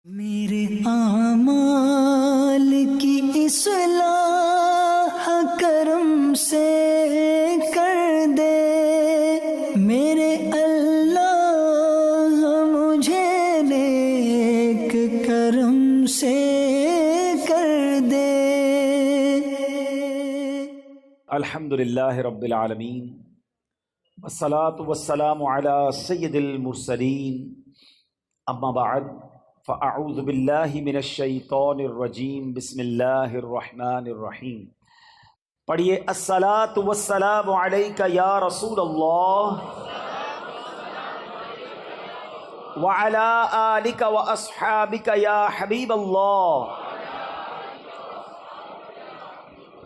میرے اعمال کی اصلاح کرم سے کر دے، میرے اللہ مجھے نیک کرم سے کر دے۔ الحمدللہ رب العالمین والصلاة والسلام علی سید المرسلین، اما بعد فاعوذ باللہ من الشیطان الرجیم، بسم اللہ الرحمن الرحیم۔ پڑھیے الصلاۃ والسلام علیک یا رسول اللہ وعلی آلک واصحابک یا حبیب اللہ۔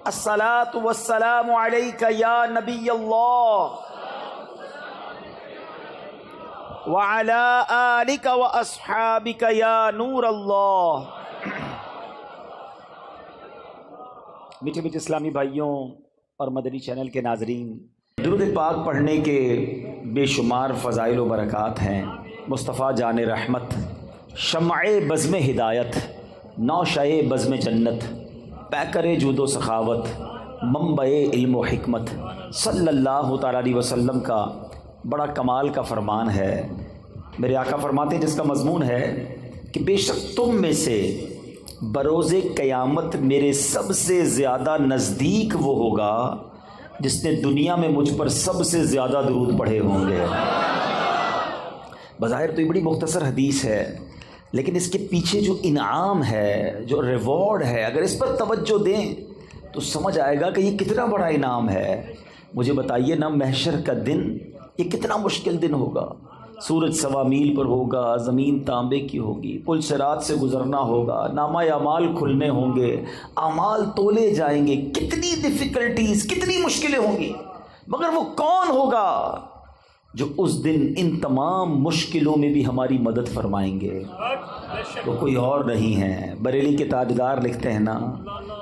الصلاۃ والسلام علیک یا نبی اللہ وعلی آلک واصحابک یا نور اللہ۔ میٹھے میٹھے اسلامی بھائیوں اور مدنی چینل کے ناظرین، درود پاک پڑھنے کے بے شمار فضائل و برکات ہیں۔ مصطفیٰ جان رحمت، شمع بزم ہدایت، نوشہ بزم جنت، پیکر جود و سخاوت، منبع علم و حکمت، صلی اللہ تعالیٰ علیہ وسلم کا بڑا کمال کا فرمان ہے۔ میرے آقا فرماتے ہیں جس کا مضمون ہے کہ بے شک تم میں سے بروز قیامت میرے سب سے زیادہ نزدیک وہ ہوگا جس نے دنیا میں مجھ پر سب سے زیادہ درود پڑھے ہوں گے۔ بظاہر تو یہ بڑی مختصر حدیث ہے، لیکن اس کے پیچھے جو انعام ہے، جو ریوارڈ ہے، اگر اس پر توجہ دیں تو سمجھ آئے گا کہ یہ کتنا بڑا انعام ہے۔ مجھے بتائیے نا، محشر کا دن یہ کتنا مشکل دن ہوگا۔ سورج سوا میل پر ہوگا، زمین تانبے کی ہوگی، پل صراط سے گزرنا ہوگا، نامہ اعمال کھلنے ہوں گے، اعمال تولے جائیں گے، کتنی ڈیفیکلٹیز، کتنی مشکلیں ہوں گی، مگر وہ کون ہوگا جو اس دن ان تمام مشکلوں میں بھی ہماری مدد فرمائیں گے؟ وہ کوئی اور نہیں ہے۔ بریلی کے تاجدار لکھتے ہیں نا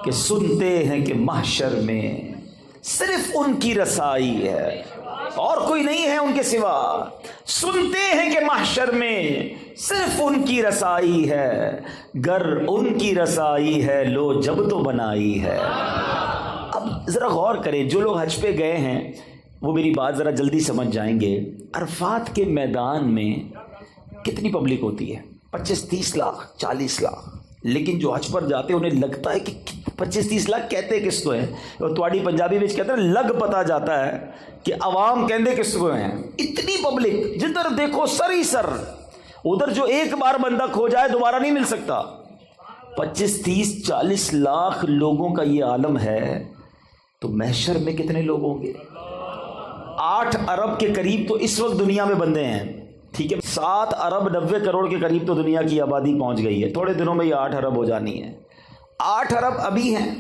کہ سنتے ہیں کہ محشر میں صرف ان کی رسائی ہے، اور کوئی نہیں ہے ان کے سوا۔ سنتے ہیں کہ محشر میں صرف ان کی رسائی ہے، گر ان کی رسائی ہے لو جب تو بنائی ہے۔ اب ذرا غور کریں، جو لوگ حج پہ گئے ہیں وہ میری بات ذرا جلدی سمجھ جائیں گے۔ عرفات کے میدان میں کتنی پبلک ہوتی ہے؟ 25-30 لاکھ، 40 لاکھ۔ لیکن جو حج پر جاتے ہیں انہیں لگتا ہے کہ 25-30 لاکھ کہتے کس کو ہیں؟ اور تواڑی پنجابی میں کہتے ہیں لگ پتا جاتا ہے کہ عوام کہندے کس کو ہیں۔ اتنی پبلک، جدھر دیکھو سر ہی سر، ادھر جو ایک بار بندہ کھو جائے دوبارہ نہیں مل سکتا۔ 25-30-40 لاکھ لوگوں کا یہ عالم ہے، تو محشر میں کتنے لوگ ہوں گے؟ 8 ارب کے قریب تو اس وقت دنیا میں بندے ہیں، ٹھیک ہے؟ 7 ارب 90 کروڑ کے قریب تو دنیا کی آبادی پہنچ گئی ہے، تھوڑے دنوں میں یہ 8 ارب ہو جانی ہے۔ 8 ارب ابھی ہیں۔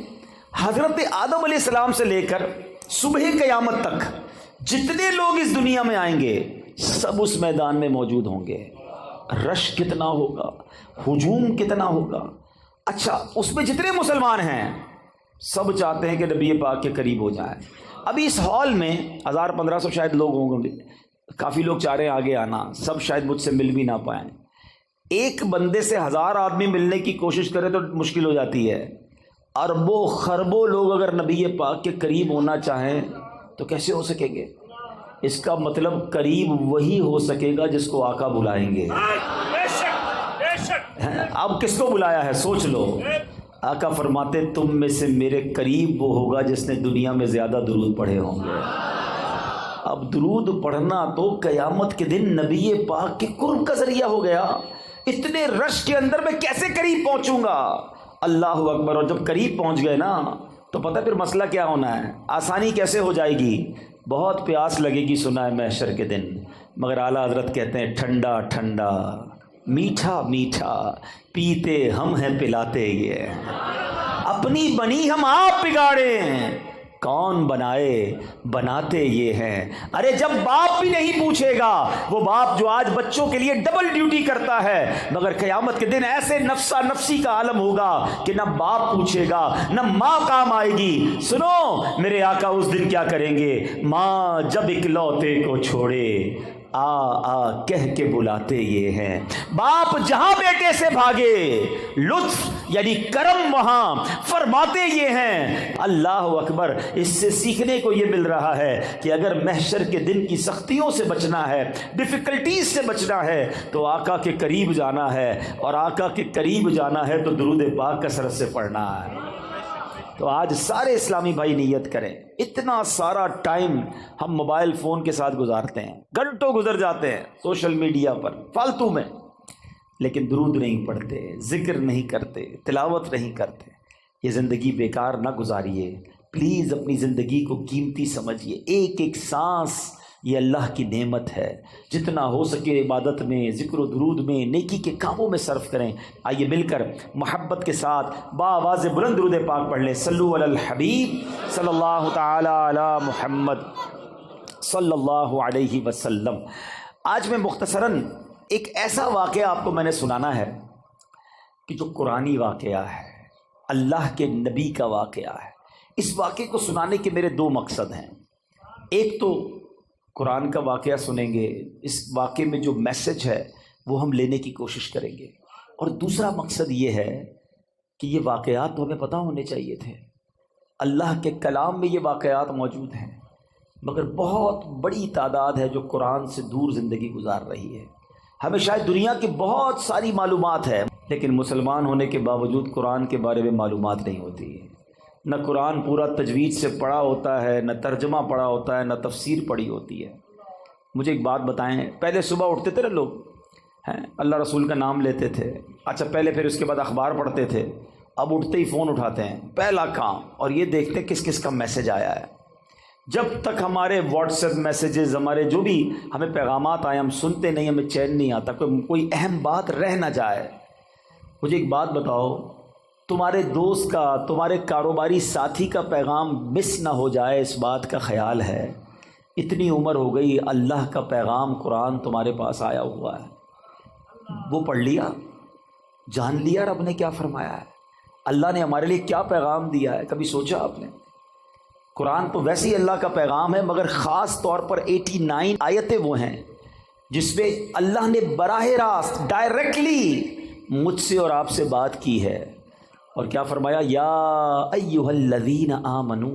حضرت آدم علیہ السلام سے لے کر صبح قیامت تک جتنے لوگ اس دنیا میں آئیں گے سب اس میدان میں موجود ہوں گے۔ رش کتنا ہوگا، ہجوم کتنا ہوگا۔ اچھا، اس میں جتنے مسلمان ہیں سب چاہتے ہیں کہ نبی پاک کے قریب ہو جائیں۔ ابھی اس ہال میں 1000-1500 شاید لوگ ہوں گے، کافی لوگ چاہ رہے ہیں آگے آنا، سب شاید مجھ سے مل بھی نہ پائیں۔ ایک بندے سے 1000 آدمی ملنے کی کوشش کرے تو مشکل ہو جاتی ہے۔ اربوں خربوں لوگ اگر نبی پاک کے قریب ہونا چاہیں تو کیسے ہو سکیں گے؟ اس کا مطلب قریب وہی ہو سکے گا جس کو آقا بلائیں گے۔ اب کس کو بلایا ہے سوچ لو۔ آقا فرماتے تم میں سے میرے قریب وہ ہوگا جس نے دنیا میں زیادہ درود پڑھے ہوں گے۔ اب درود پڑھنا تو قیامت کے دن نبی پاک کے قرب کا ذریعہ ہو گیا۔ اتنے رش کے اندر میں کیسے قریب پہنچوں گا؟ اللہ اکبر۔ اور جب قریب پہنچ گئے نا تو پتہ پھر مسئلہ کیا ہونا ہے، آسانی کیسے ہو جائے گی۔ بہت پیاس لگے گی، سنا ہے محشر کے دن، مگر اعلیٰ حضرت کہتے ہیں ٹھنڈا ٹھنڈا، میٹھا میٹھا، پیتے ہم ہیں پلاتے یہ، اپنی بنی ہم آپ بگاڑیں، کون بنائے بناتے یہ ہیں۔ ارے جب باپ بھی نہیں پوچھے گا، وہ باپ جو آج بچوں کے لیے ڈبل ڈیوٹی کرتا ہے، مگر قیامت کے دن ایسے نفسا نفسی کا عالم ہوگا کہ نہ باپ پوچھے گا نہ ماں کام آئے گی۔ سنو میرے آقا اس دن کیا کریں گے؟ ماں جب اکلوتے کو چھوڑے آ آ کہہ کے بلاتے یہ ہیں، باپ جہاں بیٹے سے بھاگے لطف یعنی کرم وہاں فرماتے یہ ہیں۔ اللہ اکبر، اس سے سیکھنے کو یہ مل رہا ہے کہ اگر محشر کے دن کی سختیوں سے بچنا ہے، ڈیفیکلٹیز سے بچنا ہے، تو آقا کے قریب جانا ہے، اور آقا کے قریب جانا ہے تو درود پاک کثرت سے پڑھنا ہے۔ تو آج سارے اسلامی بھائی نیت کریں، اتنا سارا ٹائم ہم موبائل فون کے ساتھ گزارتے ہیں، گھنٹوں گزر جاتے ہیں سوشل میڈیا پر فالتو میں، لیکن درود نہیں پڑھتے، ذکر نہیں کرتے، تلاوت نہیں کرتے۔ یہ زندگی بیکار نہ گزاریے، پلیز اپنی زندگی کو قیمتی سمجھیے۔ ایک ایک سانس یہ اللہ کی نعمت ہے، جتنا ہو سکے عبادت میں، ذکر و درود میں، نیکی کے کاموں میں صرف کریں۔ آئیے مل کر محبت کے ساتھ بآواز بلند درود پاک پڑھ لیں۔ صلو علی الحبیب صلی اللہ تعالی علی محمد صلی اللہ علیہ وسلم۔ آج میں مختصراً ایک ایسا واقعہ آپ کو میں نے سنانا ہے کہ جو قرآنی واقعہ ہے، اللہ کے نبی کا واقعہ ہے۔ اس واقعے کو سنانے کے میرے دو مقصد ہیں۔ ایک تو قرآن کا واقعہ سنیں گے، اس واقعے میں جو میسج ہے وہ ہم لینے کی کوشش کریں گے، اور دوسرا مقصد یہ ہے کہ یہ واقعات تو ہمیں پتہ ہونے چاہیے تھے۔ اللہ کے کلام میں یہ واقعات موجود ہیں، مگر بہت بڑی تعداد ہے جو قرآن سے دور زندگی گزار رہی ہے۔ ہمیں شاید دنیا کی بہت ساری معلومات ہے، لیکن مسلمان ہونے کے باوجود قرآن کے بارے میں معلومات نہیں ہوتی ہے۔ نہ قرآن پورا تجوید سے پڑھا ہوتا ہے، نہ ترجمہ پڑھا ہوتا ہے، نہ تفسیر پڑھی ہوتی ہے۔ مجھے ایک بات بتائیں، پہلے صبح اٹھتے تھے نا لوگ، ہیں اللہ رسول کا نام لیتے تھے، اچھا پہلے پھر اس کے بعد اخبار پڑھتے تھے، اب اٹھتے ہی فون اٹھاتے ہیں، پہلا کام، اور یہ دیکھتے ہیں کس کس کا میسج آیا ہے۔ جب تک ہمارے واٹس ایپ میسیجز، ہمارے جو بھی ہمیں پیغامات آئے ہم سنتے نہیں، ہمیں چین نہیں آتا، کوئی اہم بات رہ نہ جائے۔ مجھے ایک بات بتاؤ، تمہارے دوست کا، تمہارے کاروباری ساتھی کا پیغام مس نہ ہو جائے، اس بات کا خیال ہے؟ اتنی عمر ہو گئی، اللہ کا پیغام قرآن تمہارے پاس آیا ہوا ہے، وہ پڑھ لیا، جان لیا رب نے کیا فرمایا ہے، اللہ نے ہمارے لیے کیا پیغام دیا ہے؟ کبھی سوچا آپ نے؟ قرآن تو ویسے ہی اللہ کا پیغام ہے، مگر خاص طور پر 89 آیتیں وہ ہیں جس میں اللہ نے براہ راست ڈائریکٹلی مجھ سے اور آپ سے بات کی ہے، اور کیا فرمایا؟ یا ایھا الذین آمنو،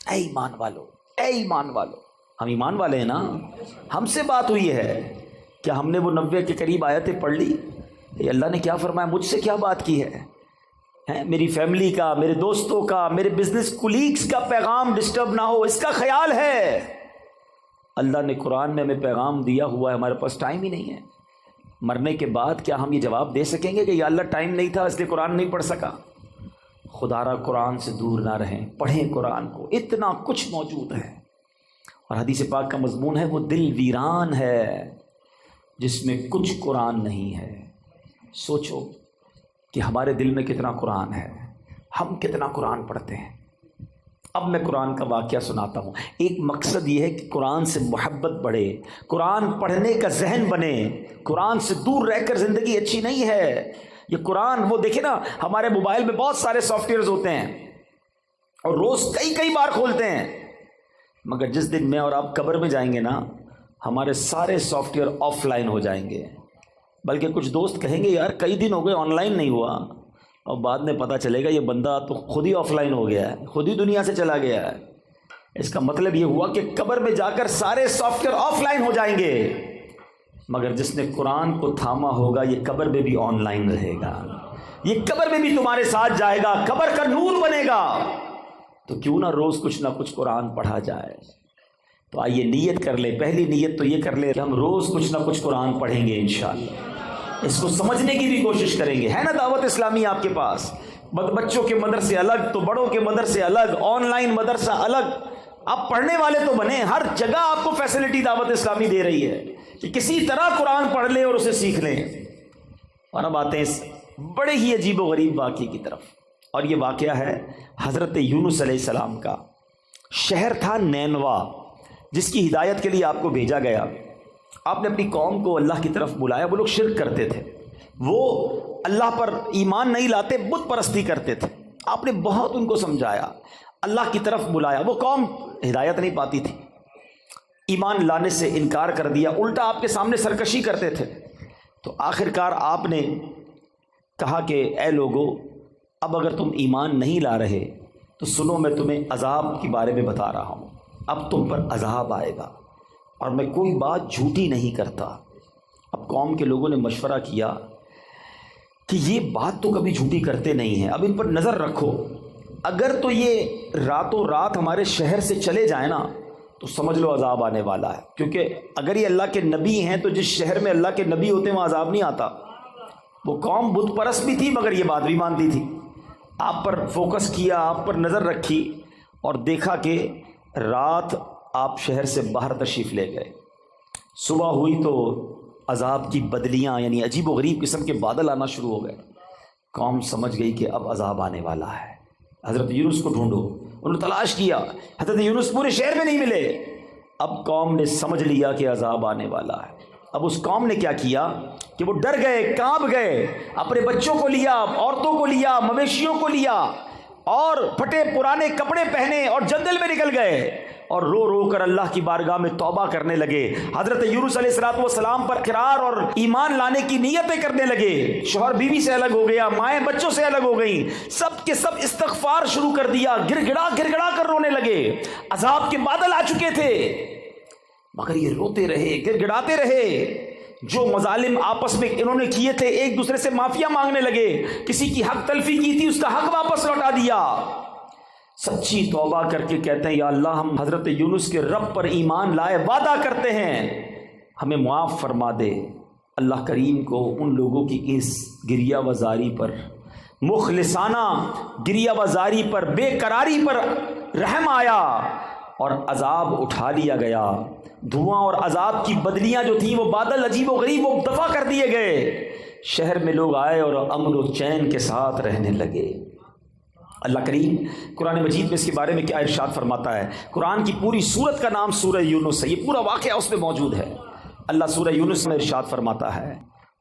اے ایمان والو، اے ایمان والو۔ ہم ایمان والے ہیں نا، ہم سے بات ہوئی ہے، کیا ہم نے وہ 90 کے قریب آیتیں پڑھ لی؟ یہ اللہ نے کیا فرمایا، مجھ سے کیا بات کی ہے؟ میری فیملی کا، میرے دوستوں کا، میرے بزنس کولیگز کا پیغام ڈسٹرب نہ ہو، اس کا خیال ہے۔ اللہ نے قرآن میں ہمیں پیغام دیا ہوا ہے، ہمارے پاس ٹائم ہی نہیں ہے۔ مرنے کے بعد کیا ہم یہ جواب دے سکیں گے کہ یا اللہ ٹائم نہیں تھا اس لیے قرآن نہیں پڑھ سکا؟ خدا را قرآن سے دور نہ رہیں، پڑھیں قرآن کو، اتنا کچھ موجود ہے۔ اور حدیث پاک کا مضمون ہے وہ دل ویران ہے جس میں کچھ قرآن نہیں ہے۔ سوچو کہ ہمارے دل میں کتنا قرآن ہے، ہم کتنا قرآن پڑھتے ہیں۔ اب میں قرآن کا واقعہ سناتا ہوں۔ ایک مقصد یہ ہے کہ قرآن سے محبت بڑھے، قرآن پڑھنے کا ذہن بنے۔ قرآن سے دور رہ کر زندگی اچھی نہیں ہے۔ یہ قرآن، وہ دیکھیں نا، ہمارے موبائل میں بہت سارے سافٹ ویئرز ہوتے ہیں اور روز کئی بار کھولتے ہیں، مگر جس دن میں اور آپ قبر میں جائیں گے نا، ہمارے سارے سافٹ ویئر آف لائن ہو جائیں گے۔ بلکہ کچھ دوست کہیں گے یار کئی دن ہو گئے آن لائن نہیں ہوا، اور بعد میں پتہ چلے گا یہ بندہ تو خود ہی آف لائن ہو گیا ہے، خود ہی دنیا سے چلا گیا ہے۔ اس کا مطلب یہ ہوا کہ قبر میں جا کر سارے سافٹ ویئر آف لائن ہو جائیں گے، مگر جس نے قرآن کو تھاما ہوگا یہ قبر میں بھی آن لائن رہے گا، یہ قبر میں بھی تمہارے ساتھ جائے گا، قبر کا نور بنے گا۔ تو کیوں نہ روز کچھ نہ کچھ قرآن پڑھا جائے۔ تو آئیے نیت کر لیں، پہلی نیت تو یہ کر لیں کہ ہم روز کچھ نہ کچھ قرآن پڑھیں گے انشاءاللہ، اس کو سمجھنے کی بھی کوشش کریں گے۔ ہے نا دعوت اسلامی آپ کے پاس، بچوں کے مدرسے الگ تو بڑوں کے مدرسے الگ، آن لائن مدرسہ الگ، آپ پڑھنے والے تو بنیں، ہر جگہ آپ کو فیسلٹی دعوت اسلامی دے رہی ہے کہ کسی طرح قرآن پڑھ لیں اور اسے سیکھ لیں۔ اور اب آتے ہیں اس بڑے ہی عجیب و غریب واقعے کی طرف، اور یہ واقعہ ہے حضرت یونس علیہ السلام کا۔ شہر تھا نینوا، جس کی ہدایت کے لیے آپ کو بھیجا گیا۔ آپ نے اپنی قوم کو اللہ کی طرف بلایا، وہ لوگ شرک کرتے تھے، وہ اللہ پر ایمان نہیں لاتے، بت پرستی کرتے تھے۔ آپ نے بہت ان کو سمجھایا، اللہ کی طرف بلایا، وہ قوم ہدایت نہیں پاتی تھی۔ ایمان لانے سے انکار کر دیا، الٹا آپ کے سامنے سرکشی کرتے تھے۔ تو آخر کار آپ نے کہا کہ اے لوگو، اب اگر تم ایمان نہیں لا رہے تو سنو، میں تمہیں عذاب کے بارے میں بتا رہا ہوں، اب تم پر عذاب آئے گا اور میں کوئی بات جھوٹی نہیں کرتا۔ اب قوم کے لوگوں نے مشورہ کیا کہ یہ بات تو کبھی جھوٹی کرتے نہیں ہیں، اب ان پر نظر رکھو، اگر تو یہ راتوں رات ہمارے شہر سے چلے جائیں نا تو سمجھ لو عذاب آنے والا ہے، کیونکہ اگر یہ اللہ کے نبی ہیں تو جس شہر میں اللہ کے نبی ہوتے ہیں وہاں عذاب نہیں آتا۔ وہ قوم بت پرست بھی تھی مگر یہ بات بھی مانتی تھی۔ آپ پر فوکس کیا، آپ پر نظر رکھی اور دیکھا کہ رات آپ شہر سے باہر تشریف لے گئے، صبح ہوئی تو عذاب کی بدلیاں یعنی عجیب و غریب قسم کے بادل آنا شروع ہو گئے۔ قوم سمجھ گئی کہ اب عذاب آنے والا ہے، حضرت یونس کو ڈھونڈو۔ انہوں نے تلاش کیا، حضرت یونس پورے شہر میں نہیں ملے۔ اب قوم نے سمجھ لیا کہ عذاب آنے والا ہے۔ اب اس قوم نے کیا کیا کہ وہ ڈر گئے، کانپ گئے، اپنے بچوں کو لیا، عورتوں کو لیا، مویشیوں کو لیا اور پھٹے پرانے کپڑے پہنے اور جنگل میں نکل گئے اور رو رو کر اللہ کی بارگاہ میں توبہ کرنے لگے۔ حضرت یونس علیہ السلام پر اقرار اور ایمان لانے کی نیتیں کرنے لگے۔ شوہر بیوی سے الگ ہو گیا، مائیں بچوں سے الگ ہو گئیں، سب کے سب استغفار شروع کر دیا، گر گڑا کر رونے لگے۔ عذاب کے بادل آ چکے تھے مگر یہ روتے رہے، گر گڑاتے رہے۔ جو مظالم آپس میں انہوں نے کیے تھے، ایک دوسرے سے معافیا مانگنے لگے، کسی کی حق تلفی کی تھی اس کا حق واپس لوٹا دیا۔ سچی توبہ کر کے کہتے ہیں یا اللہ ہم حضرت یونس کے رب پر ایمان لائے، وعدہ کرتے ہیں ہمیں معاف فرما دے۔ اللہ کریم کو ان لوگوں کی اس گریہ وزاری پر، مخلصانہ گریہ وزاری پر، بے قراری پر رحم آیا اور عذاب اٹھا لیا گیا۔ دھواں اور عذاب کی بدلیاں جو تھیں، وہ بادل عجیب و غریب وہ دفع کر دیے گئے۔ شہر میں لوگ آئے اور امن و چین کے ساتھ رہنے لگے۔ اللہ کریم قرآن مجید میں اس کے بارے میں کیا ارشاد فرماتا ہے؟ قرآن کی پوری سورت کا نام سورہ یونس ہے، یہ پورا واقعہ اس میں موجود ہے۔ اللہ سورہ یونس میں ارشاد فرماتا ہے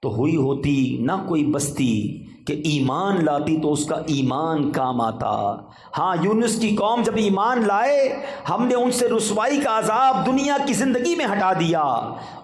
تو ہوئی ہوتی نہ کوئی بستی کہ ایمان لاتی تو اس کا ایمان کام آتا۔ ہاں، یونس کی قوم جب ایمان لائے ہم نے ان سے رسوائی کا عذاب دنیا کی زندگی میں ہٹا دیا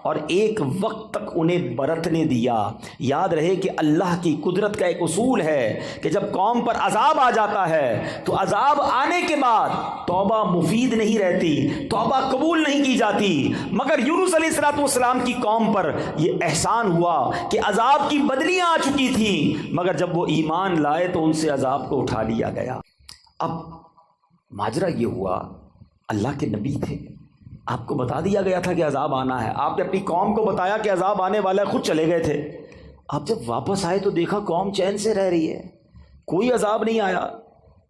اور ایک وقت تک انہیں برتنے دیا۔ یاد رہے کہ اللہ کی قدرت کا ایک اصول ہے کہ جب قوم پر عذاب آ جاتا ہے تو عذاب آنے کے بعد توبہ مفید نہیں رہتی، توبہ قبول نہیں کی جاتی۔ مگر یونس علیہ السلام کی قوم پر یہ احسان ہوا کہ عذاب کی بدلیاں آ چکی تھیں، مگر جب وہ ایمان لائے تو ان سے عذاب کو اٹھا لیا گیا۔ اب ماجرا یہ ہوا، اللہ کے نبی تھے، آپ کو بتا دیا گیا تھا کہ عذاب آنا ہے، آپ نے اپنی قوم کو بتایا کہ عذاب آنے والا ہے، خود چلے گئے تھے۔ اب جب واپس آئے تو دیکھا قوم چین سے رہ رہی ہے، کوئی عذاب نہیں آیا۔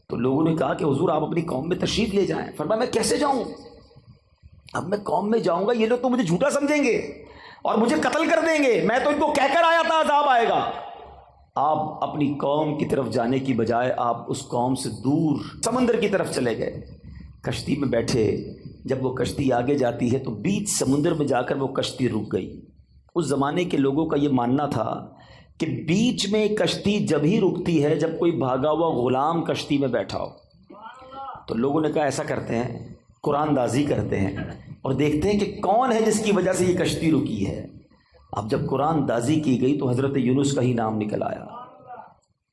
تو لوگوں نے کہا کہ حضور آپ اپنی قوم میں تشریف لے جائیں۔ فرمایا میں کیسے جاؤں؟ اب میں قوم میں جاؤں گا، یہ لوگ تو مجھے جھوٹا سمجھیں گے اور مجھے قتل کر دیں گے، میں تو ان کو کہہ کر آیا تھا عذاب آئے گا۔ آپ اپنی قوم کی طرف جانے کی بجائے آپ اس قوم سے دور سمندر کی طرف چلے گئے، کشتی میں بیٹھے۔ جب وہ کشتی آگے جاتی ہے تو بیچ سمندر میں جا کر وہ کشتی رک گئی۔ اس زمانے کے لوگوں کا یہ ماننا تھا کہ بیچ میں کشتی جب ہی رکتی ہے جب کوئی بھاگا ہوا غلام کشتی میں بیٹھا ہو۔ تو لوگوں نے کہا ایسا کرتے ہیں، قرآن دازی کرتے ہیں اور دیکھتے ہیں کہ کون ہے جس کی وجہ سے یہ کشتی رکی ہے۔ اب جب قرآن دازی کی گئی تو حضرت یونس کا ہی نام نکل آیا۔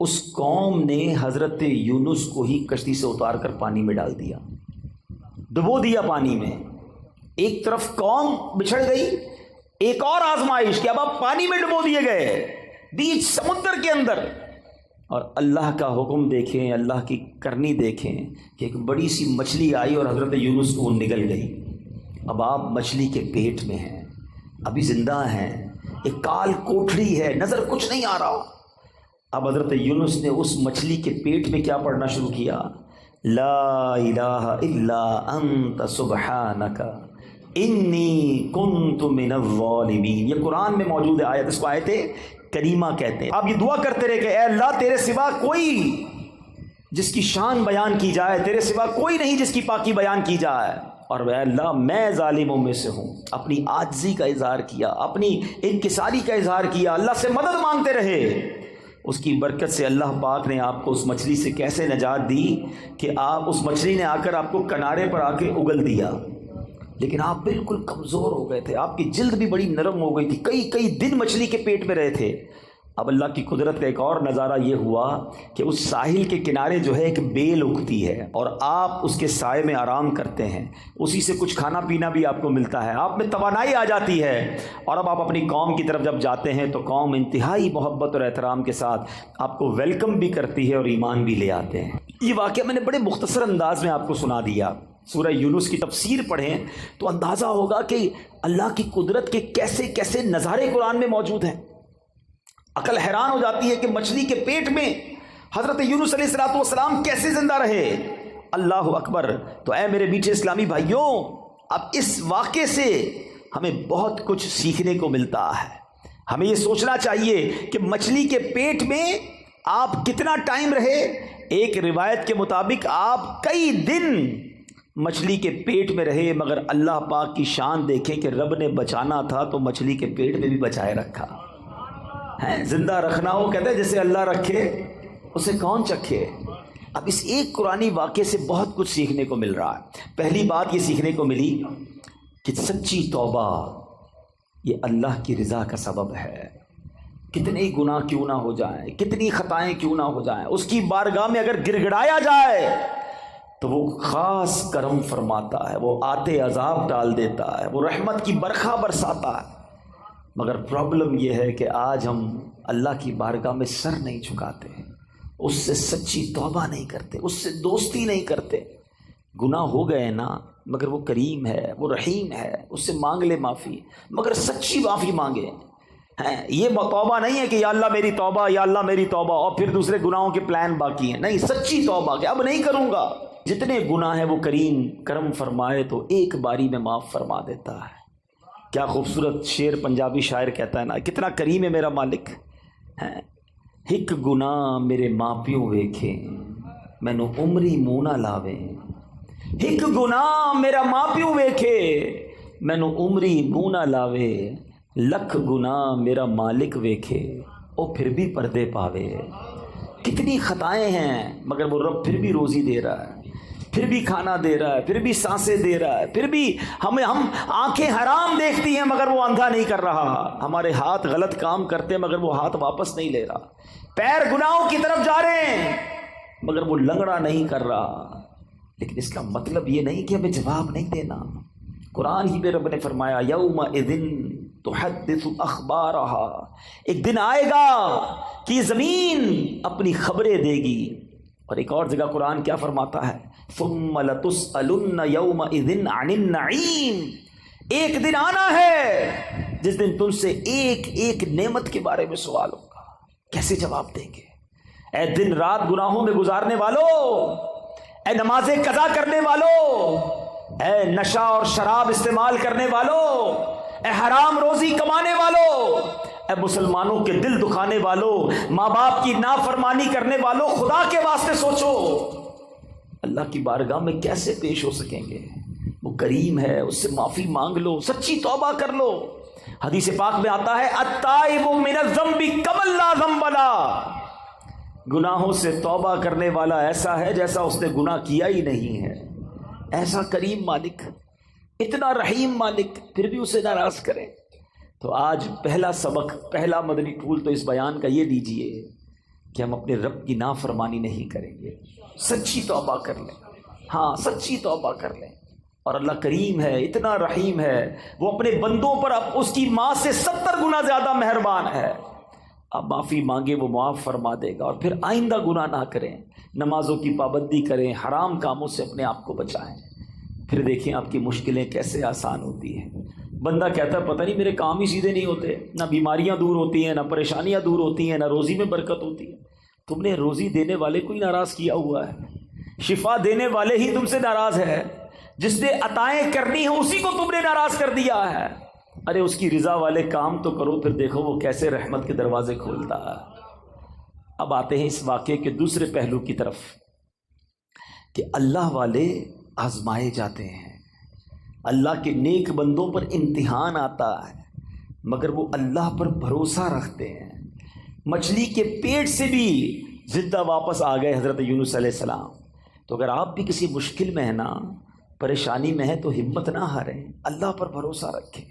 اس قوم نے حضرت یونس کو ہی کشتی سے اتار کر پانی میں ڈال دیا، ڈبو دیا پانی میں۔ ایک طرف قوم بچھڑ گئی، ایک اور آزمائش کہ اب آپ پانی میں ڈبو دیے گئے بیچ سمندر کے اندر۔ اور اللہ کا حکم دیکھیں، اللہ کی کرنی دیکھیں کہ ایک بڑی سی مچھلی آئی اور حضرت یونس کو نگل گئی۔ اب آپ مچھلی کے پیٹ میں ہیں، ابھی زندہ ہیں، ایک کال کوٹھڑی ہے، نظر کچھ نہیں آ رہا۔ اب حضرت یونس نے اس مچھلی کے پیٹ میں کیا پڑھنا شروع کیا؟ لا الہ الا انت سبحانک انی کنت من الظالمین۔ یہ قرآن میں موجود ہے آیت، اس کو آیت کریمہ کہتے ہیں۔ آپ یہ دعا کرتے رہے کہ اے اللہ تیرے سوا کوئی جس کی شان بیان کی جائے، تیرے سوا کوئی نہیں جس کی پاکی بیان کی جائے، اور اے اللہ میں ظالموں میں سے ہوں۔ اپنی عاجزی کا اظہار کیا، اپنی انکساری کا اظہار کیا، اللہ سے مدد مانگتے رہے۔ اس کی برکت سے اللہ پاک نے آپ کو اس مچھلی سے کیسے نجات دی کہ آپ اس مچھلی نے آ کر آپ کو کنارے پر آ کے اگل دیا، لیکن آپ بالکل کمزور ہو گئے تھے، آپ کی جلد بھی بڑی نرم ہو گئی تھی، کئی دن مچھلی کے پیٹ میں رہے تھے۔ اب اللہ کی قدرت کا ایک اور نظارہ یہ ہوا کہ اس ساحل کے کنارے جو ہے ایک بیل اگتی ہے اور آپ اس کے سائے میں آرام کرتے ہیں، اسی سے کچھ کھانا پینا بھی آپ کو ملتا ہے، آپ میں توانائی آ جاتی ہے، اور اب آپ اپنی قوم کی طرف جب جاتے ہیں تو قوم انتہائی محبت اور احترام کے ساتھ آپ کو ویلکم بھی کرتی ہے اور ایمان بھی لے آتے ہیں۔ یہ واقعہ میں نے بڑے مختصر انداز میں آپ کو سنا دیا۔ سورہ یونس کی تفسیر پڑھیں تو اندازہ ہوگا کہ اللہ کی قدرت کے کیسے کیسے نظارے قرآن میں موجود ہیں۔ عقل حیران ہو جاتی ہے کہ مچھلی کے پیٹ میں حضرت یونس علیہ السلام کیسے زندہ رہے۔ اللہ اکبر۔ تو اے میرے میٹھے اسلامی بھائیوں، اب اس واقعے سے ہمیں بہت کچھ سیکھنے کو ملتا ہے۔ ہمیں یہ سوچنا چاہیے کہ مچھلی کے پیٹ میں آپ کتنا ٹائم رہے۔ ایک روایت کے مطابق آپ کئی دن مچھلی کے پیٹ میں رہے، مگر اللہ پاک کی شان دیکھیں کہ رب نے بچانا تھا تو مچھلی کے پیٹ میں بھی بچائے رکھا ہے۔ زندہ رکھنا ہو کہتے ہیں جیسے اللہ رکھے اسے کون چکھے۔ اب اس ایک قرآنی واقعے سے بہت کچھ سیکھنے کو مل رہا ہے۔ پہلی بات یہ سیکھنے کو ملی کہ سچی توبہ یہ اللہ کی رضا کا سبب ہے۔ کتنے گناہ کیوں نہ ہو جائیں، کتنی خطائیں کیوں نہ ہو جائیں، اس کی بارگاہ میں اگر گڑ گڑایا جائے تو وہ خاص کرم فرماتا ہے، وہ آتے عذاب ڈال دیتا ہے، وہ رحمت کی برکھا برساتا ہے۔ مگر پرابلم یہ ہے کہ آج ہم اللہ کی بارگاہ میں سر نہیں جھکاتے، اس سے سچی توبہ نہیں کرتے، اس سے دوستی نہیں کرتے۔ گناہ ہو گئے نا، مگر وہ کریم ہے، وہ رحیم ہے، اس سے مانگ لے معافی، مگر سچی معافی مانگے۔ یہ توبہ نہیں ہے کہ یا اللہ میری توبہ، یا اللہ میری توبہ، اور پھر دوسرے گناہوں کے پلان باقی ہیں۔ نہیں، سچی توبہ کہ اب نہیں کروں گا۔ جتنے گناہ ہیں وہ کریم کرم فرمائے تو ایک باری میں معاف فرما دیتا ہے۔ کیا خوبصورت شعر پنجابی شاعر کہتا ہے نا، کتنا کریم ہے میرا مالک۔ ہک گناہ میرے ماں پیو ویکھے مینو عمری منہ نہ لاوے، ہک گناہ میرا ماں پیو ویکھے مینو عمری منہ نہ لاوے، لکھ گناہ میرا مالک ویکھے او پھر بھی پردے پاوے۔ کتنی خطائیں ہیں مگر وہ رب پھر بھی روزی دے رہا ہے، پھر بھی کھانا دے رہا ہے، پھر بھی سانسیں دے رہا ہے، پھر بھی ہم آنکھیں حرام دیکھتی ہیں مگر وہ اندھا نہیں کر رہا، ہمارے ہاتھ غلط کام کرتے ہیں مگر وہ ہاتھ واپس نہیں لے رہا، پیر گناہوں کی طرف جا رہے ہیں مگر وہ لنگڑا نہیں کر رہا۔ لیکن اس کا مطلب یہ نہیں کہ ہمیں جواب نہیں دینا۔ قرآن ہی میں رب نے فرمایا یومئذ تحدث اخبارہا، ایک دن آئے گا کہ یہ زمین اپنی خبریں دے گی۔ اور ایک اور جگہ قرآن کیا فرماتا ہے، ثم لتسألن یومئذ عن النعیم، ایک دن آنا ہے جس دن تم سے ایک ایک نعمت کے بارے میں سوال ہوگا، کیسے جواب دیں گے؟ اے دن رات گناہوں میں گزارنے والوں، اے نمازیں قضا کرنے والوں، اے نشہ اور شراب استعمال کرنے والوں، اے حرام روزی کمانے والوں، اے مسلمانوں کے دل دکھانے والوں، ماں باپ کی نافرمانی کرنے والوں، خدا کے واسطے سوچو اللہ کی بارگاہ میں کیسے پیش ہو سکیں گے؟ وہ کریم ہے، اس سے معافی مانگ لو، سچی توبہ کر لو۔ حدیث پاک میں آتا ہے التائب من الذنب کمن لا ذنب له، گناہوں سے توبہ کرنے والا ایسا ہے جیسا اس نے گناہ کیا ہی نہیں ہے۔ ایسا کریم مالک، اتنا رحیم مالک، پھر بھی اسے ناراض کریں۔ تو آج پہلا سبق، پہلا مدنی پھول تو اس بیان کا یہ لیجئے کہ ہم اپنے رب کی نافرمانی نہیں کریں گے، سچی توبہ کر لیں۔ ہاں، سچی توبہ کر لیں۔ اور اللہ کریم ہے، اتنا رحیم ہے، وہ اپنے بندوں پر اب اس کی ماں سے 70 گنا زیادہ مہربان ہے۔ اب معافی مانگے وہ معاف فرما دے گا، اور پھر آئندہ گناہ نہ کریں، نمازوں کی پابندی کریں، حرام کاموں سے اپنے آپ کو بچائیں، پھر دیکھیں آپ کی مشکلیں کیسے آسان ہوتی ہیں۔ بندہ کہتا ہے پتہ نہیں میرے کام ہی سیدھے نہیں ہوتے، نہ بیماریاں دور ہوتی ہیں، نہ پریشانیاں دور ہوتی ہیں، نہ روزی میں برکت ہوتی ہے۔ تم نے روزی دینے والے کو ہی ناراض کیا ہوا ہے، شفا دینے والے ہی تم سے ناراض ہے، جس نے عطائیں کرنی ہیں اسی کو تم نے ناراض کر دیا ہے۔ ارے اس کی رضا والے کام تو کرو، پھر دیکھو وہ کیسے رحمت کے دروازے کھولتا ہے۔ اب آتے ہیں اس واقعے کے دوسرے پہلو کی طرف کہ اللہ والے آزمائے جاتے ہیں، اللہ کے نیک بندوں پر امتحان آتا ہے، مگر وہ اللہ پر بھروسہ رکھتے ہیں۔ مچھلی کے پیٹ سے بھی زندہ واپس آ گئے حضرت یونس علیہ السلام۔ تو اگر آپ بھی کسی مشکل میں ہیں نا، پریشانی میں ہے تو ہمت نہ ہاریں، اللہ پر بھروسہ رکھیں۔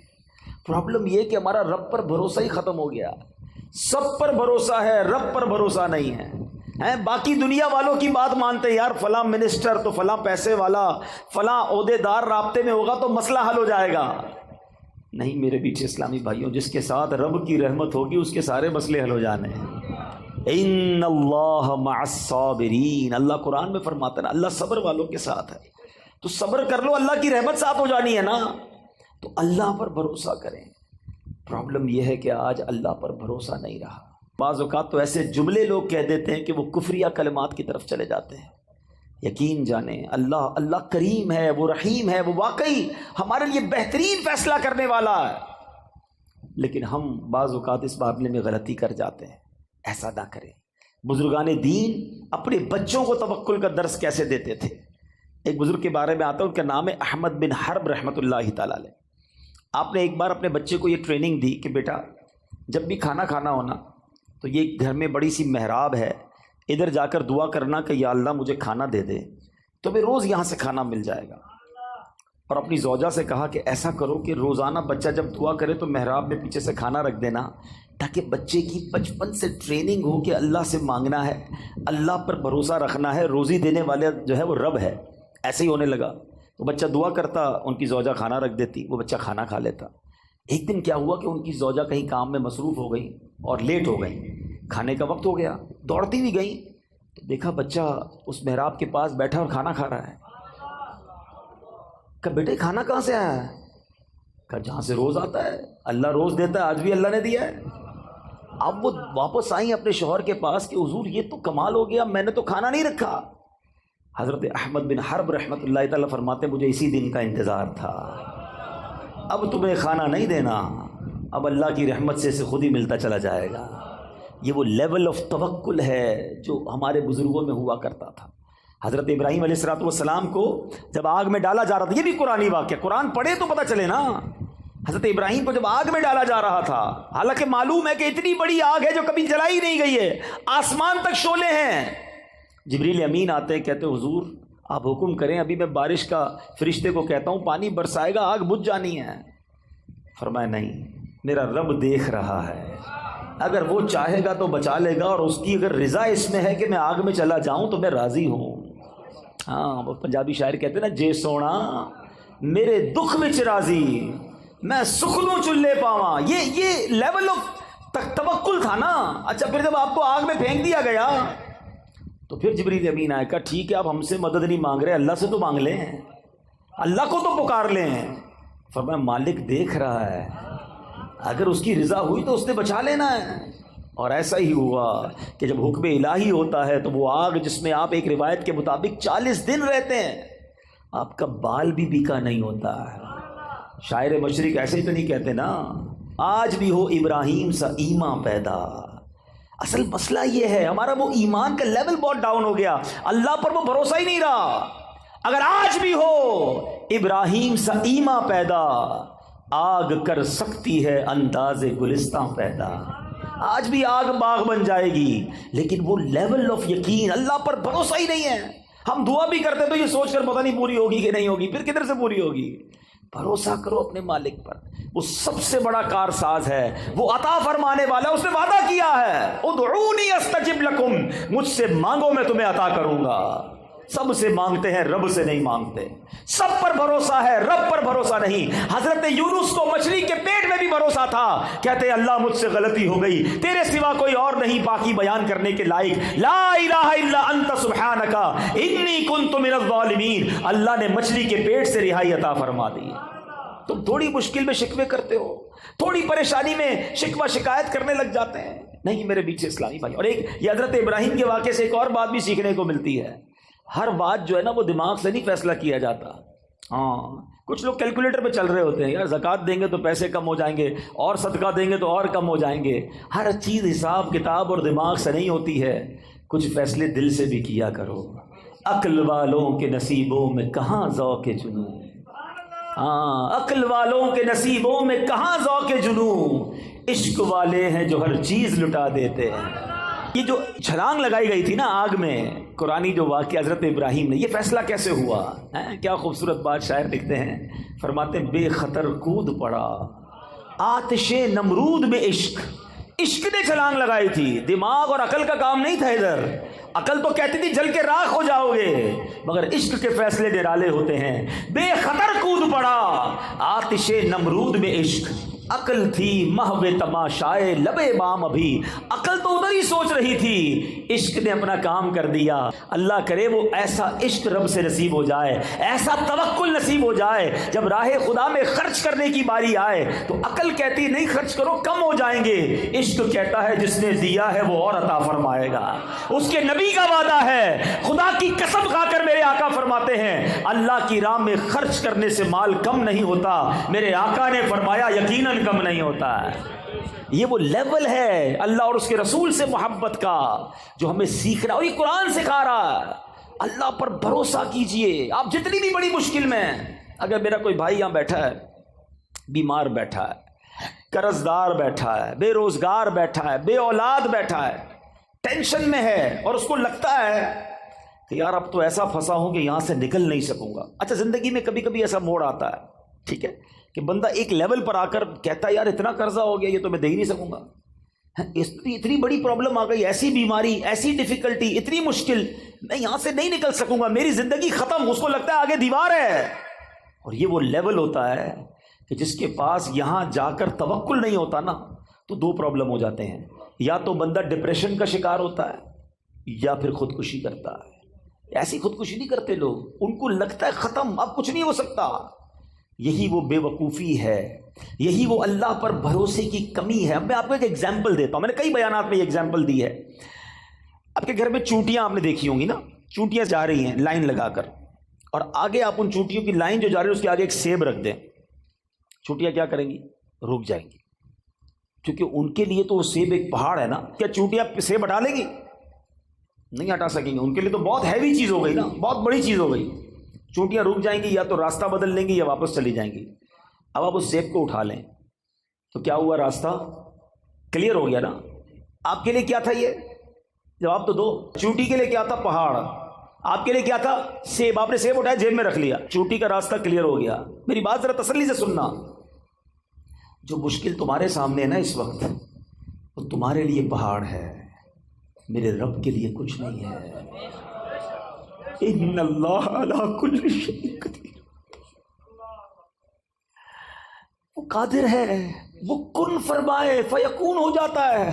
پرابلم یہ کہ ہمارا رب پر بھروسہ ہی ختم ہو گیا، سب پر بھروسہ ہے، رب پر بھروسہ نہیں ہے۔ باقی دنیا والوں کی بات مانتے ہیں، یار فلاں منسٹر تو فلاں پیسے والا، فلاں عہدے دار رابطے میں ہوگا تو مسئلہ حل ہو جائے گا۔ نہیں میرے پیچھے اسلامی بھائیوں، جس کے ساتھ رب کی رحمت ہوگی اس کے سارے مسئلے حل ہو جانے ہیں۔ ان اللہ مع الصابرین، اللہ قرآن میں فرماتا ہے نا، اللہ صبر والوں کے ساتھ ہے۔ تو صبر کر لو، اللہ کی رحمت ساتھ ہو جانی ہے نا، تو اللہ پر بھروسہ کریں۔ پرابلم یہ ہے کہ آج اللہ پر بھروسہ نہیں رہا۔ بعض اوقات تو ایسے جملے لوگ کہہ دیتے ہیں کہ وہ کفریہ کلمات کی طرف چلے جاتے ہیں۔ یقین جانیں اللہ کریم ہے، وہ رحیم ہے، وہ واقعی ہمارے لیے بہترین فیصلہ کرنے والا ہے، لیکن ہم بعض اوقات اس معاملے میں غلطی کر جاتے ہیں۔ ایسا نہ کریں۔ بزرگان دین اپنے بچوں کو توکل کا درس کیسے دیتے تھے؟ ایک بزرگ کے بارے میں آتا ہے، ان کا نام ہے احمد بن حرب رحمۃ اللہ تعالی علیہ۔ آپ نے ایک بار اپنے بچے کو یہ ٹریننگ دی کہ بیٹا جب بھی کھانا کھانا ہونا تو یہ گھر میں بڑی سی محراب ہے، ادھر جا کر دعا کرنا کہ یا اللہ مجھے کھانا دے دے، تو پھر روز یہاں سے کھانا مل جائے گا۔ اور اپنی زوجہ سے کہا کہ ایسا کرو کہ روزانہ بچہ جب دعا کرے تو محراب میں پیچھے سے کھانا رکھ دینا، تاکہ بچے کی بچپن سے ٹریننگ ہو کہ اللہ سے مانگنا ہے، اللہ پر بھروسہ رکھنا ہے، روزی دینے والے جو ہے وہ رب ہے۔ ایسے ہی ہونے لگا، وہ بچہ دعا کرتا، ان کی زوجہ کھانا رکھ دیتی، وہ بچہ کھانا کھا لیتا۔ ایک دن کیا ہوا کہ ان کی زوجہ کہیں کام میں مصروف ہو گئی اور لیٹ ہو گئی، کھانے کا وقت ہو گیا، دوڑتی بھی گئیں تو دیکھا بچہ اس محراب کے پاس بیٹھا اور کھانا کھا رہا ہے۔ کہا بیٹے کھانا کہاں سے آیا ہے؟ کہا جہاں سے روز آتا ہے، اللہ روز دیتا ہے، آج بھی اللہ نے دیا ہے۔ اب وہ واپس آئیں اپنے شوہر کے پاس کہ حضور یہ تو کمال ہو گیا، میں نے تو کھانا نہیں رکھا۔ حضرت احمد بن حرب رحمۃ اللہ تعالیٰ فرماتے مجھے اسی دن کا انتظار تھا، اب تمہیں کھانا نہیں دینا، اب اللہ کی رحمت سے اسے خود ہی ملتا چلا جائے گا۔ یہ وہ لیول آف توکل ہے جو ہمارے بزرگوں میں ہوا کرتا تھا۔ حضرت ابراہیم علیہ السلام کو جب آگ میں ڈالا جا رہا تھا، یہ بھی قرآنی واقعہ، قرآن پڑھے تو پتہ چلے نا، حضرت ابراہیم کو جب آگ میں ڈالا جا رہا تھا، حالانکہ معلوم ہے کہ اتنی بڑی آگ ہے جو کبھی جلائی نہیں گئی ہے، آسمان تک شعلے ہیں۔ جبریل امین آتے ہیں، کہتے حضور آپ حکم کریں، ابھی میں بارش کا فرشتے کو کہتا ہوں پانی برسائے گا، آگ بجھ جانی ہے۔ فرمایا نہیں، میرا رب دیکھ رہا ہے، اگر وہ چاہے گا تو بچا لے گا، اور اس کی اگر رضا اس میں ہے کہ میں آگ میں چلا جاؤں تو میں راضی ہوں۔ ہاں وہ پنجابی شاعر کہتے ہیں نا، جے سونا میرے دکھ وچ راضی، میں سکھنوں چلے پاواں۔ یہ لیول آف توکل تھا نا۔ اچھا پھر جب آپ کو آگ میں پھینک دیا گیا تو پھر جبریل امین آئے، کہا ٹھیک ہے آپ ہم سے مدد نہیں مانگ رہے، اللہ سے تو مانگ لیں، اللہ کو تو پکار لیں۔ فرمایا مالک دیکھ رہا ہے، اگر اس کی رضا ہوئی تو اس نے بچا لینا ہے۔ اور ایسا ہی ہوا کہ جب حکم الہی ہوتا ہے تو وہ آگ جس میں آپ ایک روایت کے مطابق 40 دن رہتے ہیں، آپ کا بال بھی بیکا نہیں ہوتا ہے۔ شاعر مشرق ایسے ہی تو نہیں کہتے نا، آج بھی ہو ابراہیم سا ایمان پیدا۔ اصل مسئلہ یہ ہے ہمارا وہ ایمان کا لیول بہت ڈاؤن ہو گیا، اللہ پر وہ بھروسہ ہی نہیں رہا۔ اگر آج بھی ہو ابراہیم سا ایمان پیدا، آگ کر سکتی ہے انداز گلستان پیدا۔ آج بھی آگ باغ بن جائے گی، لیکن وہ لیول آف یقین، اللہ پر بھروسہ ہی نہیں ہے۔ ہم دعا بھی کرتے تو یہ سوچ کر پتہ نہیں پوری ہوگی کہ نہیں ہوگی، پھر کدھر سے پوری ہوگی؟ بھروسہ کرو اپنے مالک پر، وہ سب سے بڑا کارساز ہے، وہ عطا فرمانے والا، اس نے وعدہ کیا ہے ادعونی استجب لکم، مجھ سے مانگو میں تمہیں عطا کروں گا۔ سب سے مانگتے ہیں، رب سے نہیں مانگتے۔ سب پر بھروسہ ہے، رب پر بھروسہ نہیں۔ حضرت یونس کو مچھلی کے پیٹ میں بھی بھروسہ تھا، کہتے اللہ مجھ سے غلطی ہو گئی، تیرے سوا کوئی اور نہیں پاکی بیان کرنے کے لائق، لا الہ الا انت سبحانک انی کنت من الظالمین۔ اللہ نے مچھلی کے پیٹ سے رہائی عطا فرما دی۔ تم تھوڑی مشکل میں شکوے کرتے ہو، تھوڑی پریشانی میں شکوہ شکایت کرنے لگ جاتے ہیں۔ نہیں میرے بیچ اسلامی بھائی، اور ایک یہ حضرت ابراہیم کے واقعے سے ایک اور بات بھی سیکھنے کو ملتی ہے، ہر بات جو ہے نا وہ دماغ سے نہیں فیصلہ کیا جاتا۔ ہاں کچھ لوگ کیلکولیٹر پہ چل رہے ہوتے ہیں، یار زکوٰۃ دیں گے تو پیسے کم ہو جائیں گے، اور صدقہ دیں گے تو اور کم ہو جائیں گے۔ ہر چیز حساب کتاب اور دماغ سے نہیں ہوتی ہے، کچھ فیصلے دل سے بھی کیا کرو۔ عقل والوں کے نصیبوں میں کہاں ذوق جنوں، ہاں عقل والوں کے نصیبوں میں کہاں ذوق جنوں، عشق والے ہیں جو ہر چیز لٹا دیتے ہیں۔ یہ جو چھلانگ لگائی گئی تھی نا آگ میں، قرآنی جو واقعہ حضرت ابراہیم نے، یہ فیصلہ کیسے ہوا؟ کیا خوبصورت بات شاعر لکھتے ہیں، فرماتے ہیں بے خطر کود پڑا آتش نمرود میں عشق نے چھلانگ لگائی تھی، دماغ اور عقل کا کام نہیں تھا ادھر، عقل تو کہتی تھی جل کے راکھ ہو جاؤ گے، مگر عشق کے فیصلے نرالے ہوتے ہیں۔ بے خطر کود پڑا آتش نمرود میں عشق، عقل تھی محو تماشائے لبے بام، ابھی عقل تو ادھر ہی سوچ رہی تھی، عشق نے اپنا کام کر دیا۔ اللہ کرے وہ ایسا عشق رب سے نصیب ہو جائے، ایسا توکل نصیب ہو جائے، جب راہ خدا میں خرچ کرنے کی باری آئے تو عقل کہتی نہیں خرچ کرو کم ہو جائیں گے، عشق کہتا ہے جس نے دیا ہے وہ اور عطا فرمائے گا، اس کے نبی کا وعدہ ہے، خدا کی قسم کھا کر میرے آقا فرماتے ہیں اللہ کی راہ میں خرچ کرنے سے مال کم نہیں ہوتا، میرے آقا نے فرمایا یقیناً کم نہیں ہوتا ہے۔ یہ وہ لیول ہے اللہ اور اس کے رسول سے محبت کا جو ہمیں سیکھنا، اور یہ قرآن سکھا رہا ہے۔ اللہ پر بھروسہ کیجئے، آپ جتنی بھی بڑی مشکل میں، اگر میرا کوئی بھائی یہاں بیٹھا ہے، بیمار بیٹھا ہے، قرض دار بیٹھا ہے، بے روزگار بیٹھا ہے، بے اولاد بیٹھا ہے، ٹینشن میں ہے، اور اس کو لگتا ہے کہ یار اب تو ایسا پھنسا ہوں کہ یہاں سے نکل نہیں سکوں گا۔ اچھا زندگی میں کبھی کبھی ایسا موڑ آتا ہے، ٹھیک ہے، کہ بندہ ایک لیول پر آ کر کہتا ہے یار اتنا قرضہ ہو گیا یہ تو میں دے ہی نہیں سکوں گا، اتنی بڑی پرابلم آ گئی، ایسی بیماری، ایسی ڈیفیکلٹی، اتنی مشکل، میں یہاں سے نہیں نکل سکوں گا، میری زندگی ختم، اس کو لگتا ہے آگے دیوار ہے۔ اور یہ وہ لیول ہوتا ہے کہ جس کے پاس یہاں جا کر توکل نہیں ہوتا نا تو دو پرابلم ہو جاتے ہیں، یا تو بندہ ڈپریشن کا شکار ہوتا ہے یا پھر خودکشی کرتا ہے۔ ایسی خودکشی نہیں کرتے لوگ، ان کو لگتا ہے ختم، اب کچھ نہیں ہو سکتا۔ یہی وہ بے وقوفی ہے، یہی وہ اللہ پر بھروسے کی کمی ہے۔ اب میں آپ کو ایک ایگزامپل دیتا ہوں، میں نے کئی بیانات میں یہ ایگزامپل دی ہے۔ آپ کے گھر میں چونٹیاں آپ نے دیکھی ہوں گی نا، چونٹیاں جا رہی ہیں لائن لگا کر، اور آگے آپ ان چونٹیوں کی لائن جو جا رہی ہے اس کے آگے ایک سیب رکھ دیں، چونٹیاں کیا کریں گی؟ رک جائیں گی، کیونکہ ان کے لیے تو وہ سیب ایک پہاڑ ہے نا۔ کیا چونٹیاں سیب ہٹا لیں گی؟ نہیں ہٹا سکیں گے، ان کے لیے تو بہت ہیوی چیز ہو گئی نا، بہت بڑی چیز ہو گئی۔ چونٹیاں رک جائیں گی، یا تو راستہ بدل لیں گی یا واپس چلی جائیں گی۔ اب آپ اس سیب کو اٹھا لیں تو کیا ہوا؟ راستہ کلیئر ہو گیا نا۔ آپ کے لیے کیا تھا یہ؟ جواب تو دو۔ چونٹی کے لیے کیا تھا؟ پہاڑ۔ آپ کے لیے کیا تھا؟ سیب۔ آپ نے سیب اٹھایا، جیب میں رکھ لیا، چونٹی کا راستہ کلیئر ہو گیا۔ میری بات ذرا تسلی سے سننا، جو مشکل تمہارے سامنے ہے نا اس وقت، وہ تمہارے لیے پہاڑ ہے، میرے رب کے لیے کچھ نہیں ہے۔ ان اللہ علی کل شیء قدیر، وہ قادر ہے، وہ کن فرمائے فیکون ہو جاتا ہے۔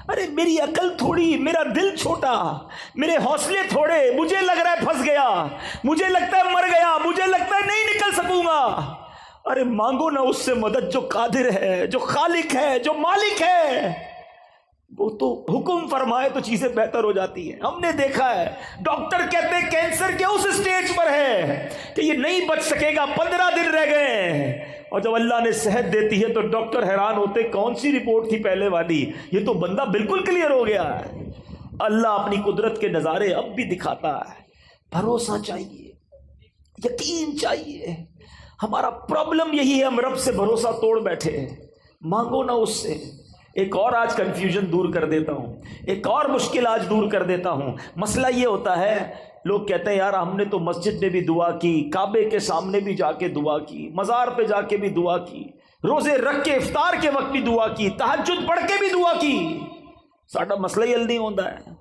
ارے میری عقل تھوڑی، میرا دل چھوٹا، میرے حوصلے تھوڑے، مجھے لگ رہا ہے پھنس گیا، مجھے لگتا ہے مر گیا، مجھے لگتا ہے نہیں نکل سکوں گا۔ ارے مانگو نا اس سے مدد جو قادر ہے، جو خالق ہے، جو مالک ہے، وہ تو حکم فرمائے تو چیزیں بہتر ہو جاتی ہیں۔ ہم نے دیکھا ہے ڈاکٹر کہتے ہیں کینسر کے اس سٹیج پر ہے کہ یہ نہیں بچ سکے گا، 15 دن رہ گئے، اور جب اللہ نے صحت دیتی ہے تو ڈاکٹر حیران ہوتے کون سی رپورٹ تھی پہلے والی، یہ تو بندہ بالکل کلیئر ہو گیا ہے۔ اللہ اپنی قدرت کے نظارے اب بھی دکھاتا ہے۔ بھروسہ چاہیے، یقین چاہیے۔ ہمارا پرابلم یہی ہے، ہم رب سے بھروسہ توڑ بیٹھے ہیں۔ مانگو نا اس سے۔ ایک اور آج کنفیوژن دور کر دیتا ہوں، ایک اور مشکل آج دور کر دیتا ہوں۔ مسئلہ یہ ہوتا ہے، لوگ کہتے ہیں یار ہم نے تو مسجد میں بھی دعا کی، کعبے کے سامنے بھی جا کے دعا کی، مزار پہ جا کے بھی دعا کی، روزے رکھ کے افطار کے وقت بھی دعا کی، تہجد پڑھ کے بھی دعا کی، ساڈا مسئلہ ہی حل نہیں ہوتا ہے۔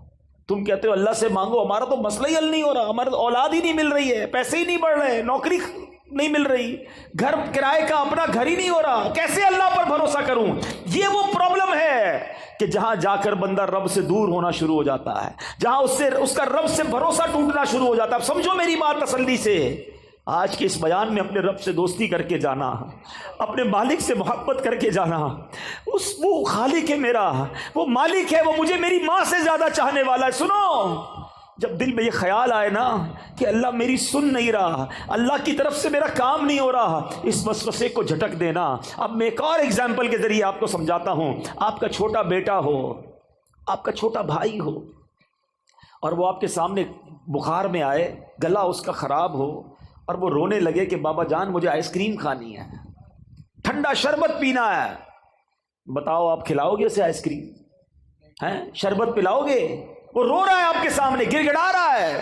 تم کہتے ہو اللہ سے مانگو، ہمارا تو مسئلہ ہی حل نہیں ہو رہا، ہمارا اولاد ہی نہیں مل رہی ہے، پیسے ہی نہیں بڑھ رہے، نوکری نہیں مل رہی، گھر کرائے کا اپنا گھر ہی نہیں ہو رہا، کیسے اللہ پر بھروسہ کروں؟ یہ وہ پرابلم ہے کہ جہاں جا کر بندہ رب سے دور ہونا شروع ہو جاتا ہے، جہاں اس کا رب سے بھروسہ ٹوٹنا شروع ہو جاتا ہے۔ اب سمجھو میری بات تسلی سے، آج کے اس بیان میں اپنے رب سے دوستی کر کے جانا، اپنے مالک سے محبت کر کے جانا۔ وہ خالق ہے میرا، وہ مالک ہے، وہ مجھے میری ماں سے زیادہ چاہنے والا ہے۔ سنو، جب دل میں یہ خیال آئے نا کہ اللہ میری سن نہیں رہا، اللہ کی طرف سے میرا کام نہیں ہو رہا، اس وسوسے کو جھٹک دینا۔ اب میں ایک اور ایگزامپل کے ذریعے آپ کو سمجھاتا ہوں۔ آپ کا چھوٹا بیٹا ہو، آپ کا چھوٹا بھائی ہو، اور وہ آپ کے سامنے بخار میں آئے، گلا اس کا خراب ہو، اور وہ رونے لگے کہ بابا جان مجھے آئس کریم کھانی ہے، ٹھنڈا شربت پینا ہے، بتاؤ آپ کھلاؤ گے اسے آئس کریم؟ ہیں شربت پلاؤ گے؟ وہ رو رہا ہے آپ کے سامنے، گر گڑا رہا ہے.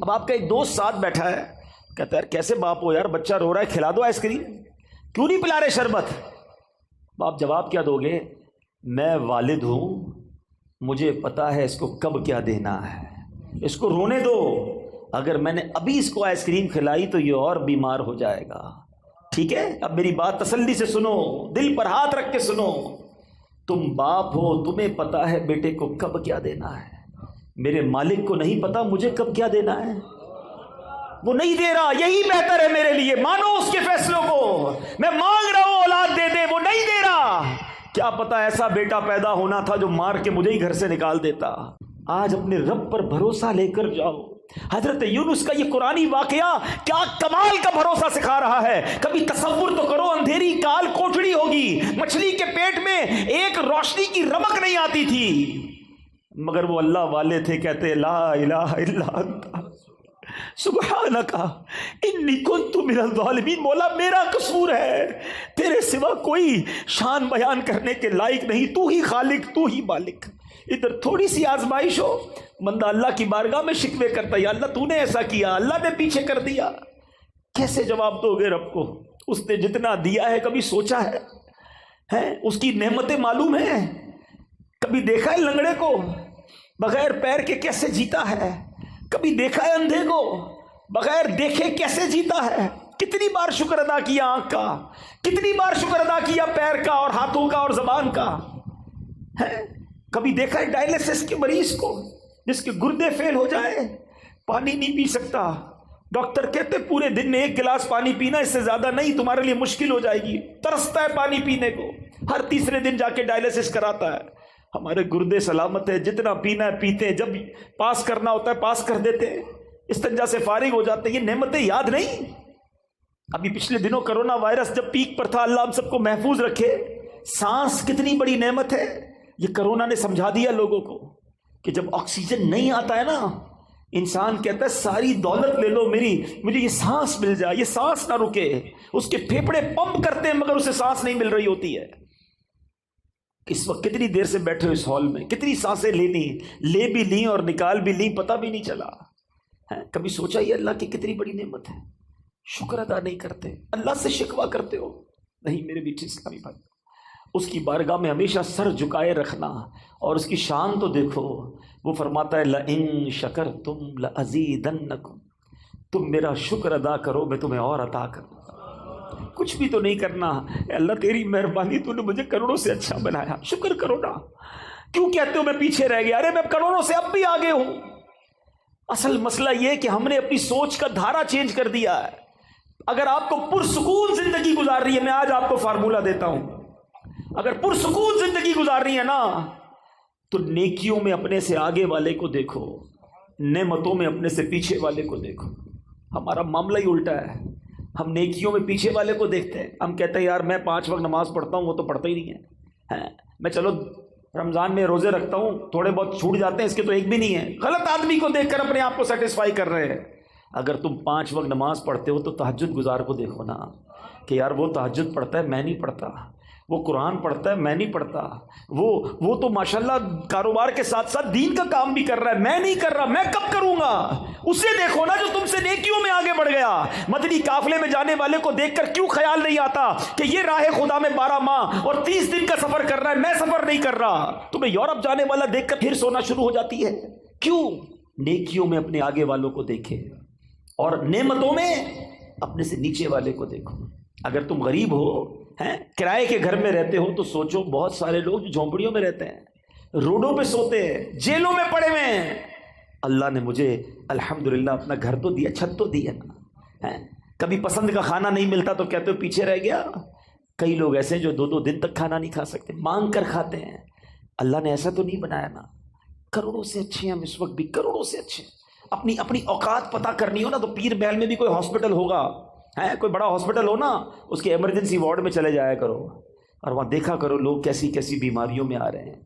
اب آپ کا ایک دوست ساتھ بیٹھا ہے، کہتا ہے یار کیسے باپ ہو یار، بچہ رو رہا ہے، کھلا دو آئس کریم، کیوں نہیں پلا رہے شربت؟ باپ جواب کیا دو گے؟ میں والد ہوں، مجھے پتا ہے اس کو کب کیا دینا ہے، اس کو رونے دو، اگر میں نے ابھی اس کو آئس کریم کھلائی تو یہ اور بیمار ہو جائے گا. ٹھیک ہے، اب میری بات تسلی سے سنو، دل پر ہاتھ رکھ کے سنو. تم باپ ہو، تمہیں پتا ہے بیٹے کو کب کیا دینا ہے. میرے مالک کو نہیں پتا مجھے کب کیا دینا ہے، وہ نہیں دے رہا، یہی بہتر ہے میرے لیے، مانو اس کے فیصلوں کو. میں مانگ رہا ہوں اولاد دے دے، وہ نہیں دے رہا. کیا پتا ایسا بیٹا پیدا ہونا تھا جو مار کے مجھے ہی گھر سے نکال دیتا. آج اپنے رب پر بھروسہ لے کر جاؤ. حضرت یونس کا یہ قرآنی واقعہ کیا کمال کا بھروسہ سکھا رہا ہے. کبھی تصور تو کرو، اندھیری کال کوٹڑی ہوگی، مچھلی کے پیٹ میں ایک روشنی کی رمق نہیں آتی تھی، مگر وہ اللہ والے تھے، کہتے لا الہ الا انت سبحانک انی کنت من الظالمین. مولا میرا قصور ہے، تیرے سوا کوئی شان بیان کرنے کے لائق نہیں، تو ہی خالق، تو ہی مالک. ادھر تھوڑی سی آزمائش ہو، بندہ اللہ کی بارگاہ میں شکوے کرتا ہے، یا اللہ تو نے ایسا کیا، اللہ نے پیچھے کر دیا. کیسے جواب دو گے رب کو؟ اس نے جتنا دیا ہے کبھی سوچا ہے؟ اس کی نعمتیں معلوم ہیں؟ کبھی دیکھا ہے لنگڑے کو بغیر پیر کے کیسے جیتا ہے؟ کبھی دیکھا ہے اندھے کو بغیر دیکھے کیسے جیتا ہے؟ کتنی بار شکر ادا کیا آنکھ کا، کتنی بار شکر ادا کیا پیر کا اور ہاتھوں کا اور زبان کا. کبھی دیکھا ہے ڈائلیسس کے مریض کو جس کے گردے فیل ہو جائے، پانی نہیں پی سکتا، ڈاکٹر کہتے پورے دن میں 1 گلاس پانی پینا، اس سے زیادہ نہیں، تمہارے لیے مشکل ہو جائے گی، ترستا ہے پانی پینے کو، ہر تیسرے دن جا کے ڈائلیسس کراتا ہے. ہمارے گردے سلامت ہے، جتنا پینا ہے پیتے ہیں، جب پاس کرنا ہوتا ہے پاس کر دیتے ہیں، استنجا سے فارغ ہو جاتے ہیں. یہ نعمتیں یاد نہیں؟ ابھی پچھلے دنوں کرونا وائرس جب پیک پر تھا، اللہ ہم سب کو محفوظ رکھے. سانس کتنی بڑی نعمت ہے، یہ کرونا نے سمجھا دیا لوگوں کو کہ جب آکسیجن نہیں آتا ہے نا، انسان کہتا ہے ساری دولت لے لو میری، مجھے یہ سانس مل جائے، یہ سانس نہ رکے. اس کے پھیپھڑے پمپ کرتے ہیں مگر اسے سانس نہیں مل رہی ہوتی ہے. اس وقت کتنی دیر سے بیٹھے ہو اس ہال میں، کتنی سانسیں لے بھی لیں اور نکال بھی لیں، پتہ بھی نہیں چلا. کبھی سوچا یہ اللہ کی کتنی بڑی نعمت ہے؟ شکر ادا نہیں کرتے، اللہ سے شکوہ کرتے ہو. نہیں میرے بیٹے اسلامی بھائی، اس کی بارگاہ میں ہمیشہ سر جھکائے رکھنا، اور اس کی شان تو دیکھو. وہ فرماتا ہے لَإِن شَكَرْتُمْ لَأَزِيدَنَّكُمْ، تم میرا شکر ادا کرو میں تمہیں اور عطا کروں. کچھ بھی تو نہیں کرنا، اے اللہ تیری مہربانی، تو نے مجھے کروڑوں سے اچھا بنایا، شکر کرو نا. کیوں کہتے ہو میں پیچھے رہ گیا؟ ارے میں کروڑوں سے اب بھی آگے ہوں. اصل مسئلہ یہ کہ ہم نے اپنی سوچ کا دھارا چینج کر دیا ہے. اگر آپ کو پرسکون زندگی گزارنی ہے، میں آج آپ کو فارمولہ دیتا ہوں، اگر پرسکون زندگی گزارنی ہے نا تو نیکیوں میں اپنے سے آگے والے کو دیکھو، نعمتوں میں اپنے سے پیچھے والے کو دیکھو. ہمارا معاملہ ہی الٹا ہے، ہم نیکیوں میں پیچھے والے کو دیکھتے ہیں. ہم کہتے ہیں یار میں 5 وقت نماز پڑھتا ہوں، وہ تو پڑھتا ہی نہیں ہے. میں چلو رمضان میں روزے رکھتا ہوں، تھوڑے بہت چھوٹ جاتے ہیں، اس کے تو ایک بھی نہیں ہے. غلط آدمی کو دیکھ کر اپنے آپ کو سیٹسفائی کر رہے ہیں. اگر تم 5 وقت نماز پڑھتے ہو تو تہجد گزار کو دیکھو نا کہ یار وہ تہجد پڑھتا ہے، میں نہیں پڑھتا. وہ قرآن پڑھتا ہے، میں نہیں پڑھتا. وہ تو ماشاءاللہ کاروبار کے ساتھ ساتھ دین کا کام بھی کر رہا ہے، میں نہیں کر رہا. میں کب کروں گا؟ اسے دیکھو نا جو تم سے نیکیوں میں آگے بڑھ گیا. مدنی قافلے میں جانے والے کو دیکھ کر کیوں خیال نہیں آتا کہ یہ راہ خدا میں 12 ماہ اور 30 دن کا سفر کر رہا ہے، میں سفر نہیں کر رہا؟ تمہیں یورپ جانے والا دیکھ کر پھر سونا شروع ہو جاتی ہے. کیوں؟ نیکیوں میں اپنے آگے والوں کو دیکھے اور نعمتوں میں اپنے سے نیچے والے کو دیکھو. اگر تم غریب ہو، کرائے کے گھر میں رہتے ہو، تو سوچو بہت سارے لوگ جو جھونپڑیوں میں رہتے ہیں، روڈوں پہ سوتے ہیں، جیلوں میں پڑے ہوئے ہیں. اللہ نے مجھے الحمدللہ اپنا گھر تو دیا، چھت تو دی ہے نا. کبھی پسند کا کھانا نہیں ملتا تو کہتے ہو پیچھے رہ گیا. کئی لوگ ایسے ہیں جو 2 دن تک کھانا نہیں کھا سکتے، مانگ کر کھاتے ہیں. اللہ نے ایسا تو نہیں بنایا نا. کروڑوں سے اچھے ہیں ہم اس وقت بھی، کروڑوں سے اچھے. اپنی اوقات پتہ کرنی ہو نا تو پیر محل میں بھی کوئی ہاسپٹل ہوگا، کوئی بڑا ہاسپٹل ہو نا، اس کے ایمرجنسی وارڈ میں چلے جایا کرو اور وہاں دیکھا کرو لوگ کیسی کیسی بیماریوں میں آ رہے ہیں.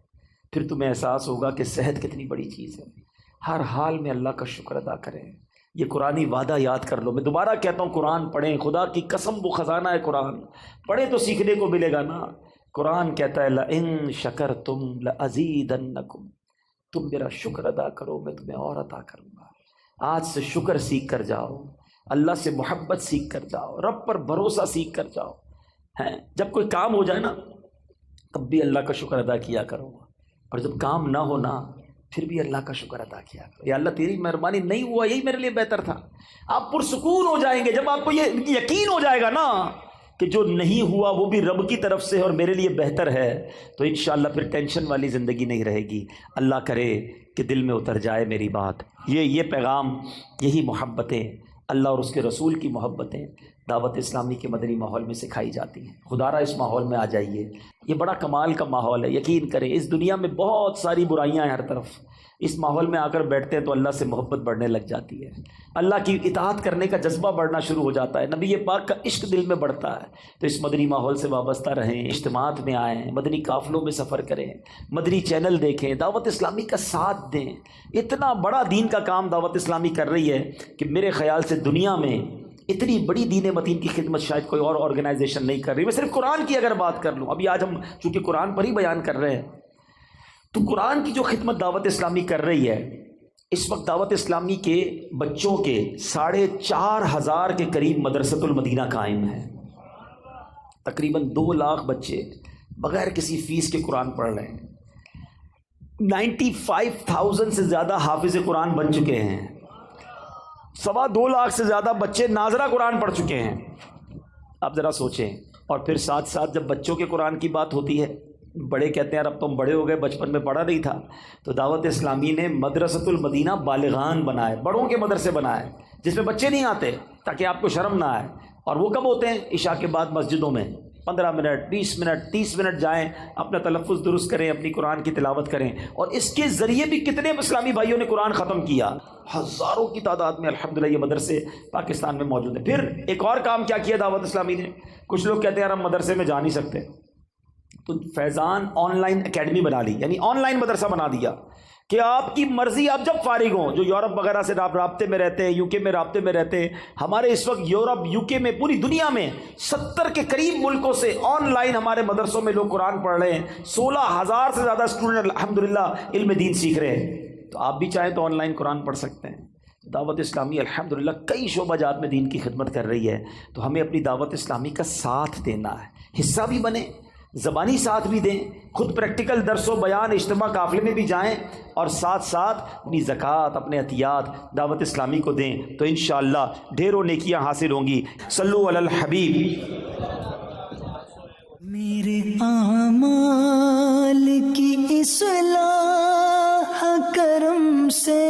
پھر تمہیں احساس ہوگا کہ صحت کتنی بڑی چیز ہے. ہر حال میں اللہ کا شکر ادا کریں. یہ قرآنی وعدہ یاد کر لو. میں دوبارہ کہتا ہوں قرآن پڑھیں، خدا کی قسم وہ خزانہ ہے قرآن. پڑھیں تو سیکھنے کو ملے گا نا. قرآن کہتا ہے لَإِن شَكَرْتُمْ لَأَزِيدَنَّكُمْ. تم میرا شکر ادا کرو میں تمہیں اور عطا کروں گا. آج سے شکر سیکھ کر جاؤ, اللہ سے محبت سیکھ کر جاؤ, رب پر بھروسہ سیکھ کر جاؤ. ہیں جب کوئی کام ہو جائے نا تب بھی اللہ کا شکر ادا کیا کرو, اور جب کام نہ ہونا پھر بھی اللہ کا شکر ادا کیا کرو. یا اللہ تیری مہربانی نہیں ہوا یہی میرے لیے بہتر تھا. آپ پرسکون ہو جائیں گے جب آپ کو یہ یقین ہو جائے گا نا کہ جو نہیں ہوا وہ بھی رب کی طرف سے اور میرے لیے بہتر ہے, تو انشاءاللہ پھر ٹینشن والی زندگی نہیں رہے گی. اللہ کرے کہ دل میں اتر جائے میری بات. یہ پیغام, یہی محبتیں, اللہ اور اس کے رسول کی محبتیں دعوت اسلامی کے مدنی ماحول میں سکھائی جاتی ہیں. خدا را اس ماحول میں آ جائیے. یہ بڑا کمال کا ماحول ہے. یقین کریں اس دنیا میں بہت ساری برائیاں ہیں ہر طرف, اس ماحول میں آ کر بیٹھتے ہیں تو اللہ سے محبت بڑھنے لگ جاتی ہے, اللہ کی اطاعت کرنے کا جذبہ بڑھنا شروع ہو جاتا ہے, نبی پاک کا عشق دل میں بڑھتا ہے. تو اس مدنی ماحول سے وابستہ رہیں, اجتماعات میں آئیں, مدنی قافلوں میں سفر کریں, مدنی چینل دیکھیں, دعوت اسلامی کا ساتھ دیں. اتنا بڑا دین کا کام دعوت اسلامی کر رہی ہے کہ میرے خیال سے دنیا میں اتنی بڑی دین متین کی خدمت شاید کوئی اور آرگنائزیشن نہیں کر رہی. میں صرف قرآن کی اگر بات کر لوں, ابھی آج ہم چونکہ قرآن پر ہی بیان کر رہے ہیں, تو قرآن کی جو خدمت دعوت اسلامی کر رہی ہے, اس وقت دعوت اسلامی کے بچوں کے 4,500 کے قریب مدرسۃ المدینہ قائم ہے. تقریباً 2 لاکھ بچے بغیر کسی فیس کے قرآن پڑھ رہے ہیں. 95,000 سے زیادہ حافظ قرآن بن چکے ہیں. 2.25 لاکھ سے زیادہ بچے ناظرہ قرآن پڑھ چکے ہیں. آپ ذرا سوچیں. اور پھر ساتھ ساتھ جب بچوں کے قرآن کی بات ہوتی ہے, بڑے کہتے ہیں یار اب تم بڑے ہو گئے, بچپن میں پڑھا نہیں تھا, تو دعوت اسلامی نے مدرسۃ المدینہ بالغان بنائے, بڑوں کے مدرسے بنائے جس میں بچے نہیں آتے تاکہ آپ کو شرم نہ آئے. اور وہ کب ہوتے ہیں؟ عشاء کے بعد مسجدوں میں 15 منٹ 20 منٹ 30 منٹ جائیں, اپنا تلفظ درست کریں, اپنی قرآن کی تلاوت کریں. اور اس کے ذریعے بھی کتنے اسلامی بھائیوں نے قرآن ختم کیا, ہزاروں کی تعداد میں الحمدللہ یہ مدرسے پاکستان میں موجود ہیں. پھر ایک اور کام کیا کیا دعوت اسلامی نے, کچھ لوگ کہتے ہیں یار ہم مدرسے میں جا نہیں سکتے, تو فیضان آن لائن اکیڈمی بنا لی, یعنی آن لائن مدرسہ بنا دیا کہ آپ کی مرضی, آپ جب فارغ ہوں. جو یورپ وغیرہ سے رابطے میں رہتے ہیں, UK میں رابطے میں رہتے ہیں, ہمارے اس وقت یورپ UK میں پوری دنیا میں 70 کے قریب ملکوں سے آن لائن ہمارے مدرسوں میں لوگ قرآن پڑھ رہے ہیں. 16,000 سے زیادہ اسٹوڈنٹ الحمدللہ علم دین سیکھ رہے ہیں. تو آپ بھی چاہیں تو آن لائن قرآن پڑھ سکتے ہیں. دعوت اسلامی الحمدللہ کئی شعبہ جات میں دین کی خدمت کر رہی ہے. تو ہمیں اپنی دعوت اسلامی کا ساتھ دینا ہے, حصہ بھی بنیں, زبانی ساتھ بھی دیں, خود پریکٹیکل درس و بیان اجتماع قافلے میں بھی جائیں, اور ساتھ ساتھ اپنی زکوٰۃ اپنے عطیات دعوت اسلامی کو دیں. تو انشاءاللہ ڈھیروں نیکیاں حاصل ہوں گی. صلو علی الحبیب. میرے اعمال کی اصلاح کرم سے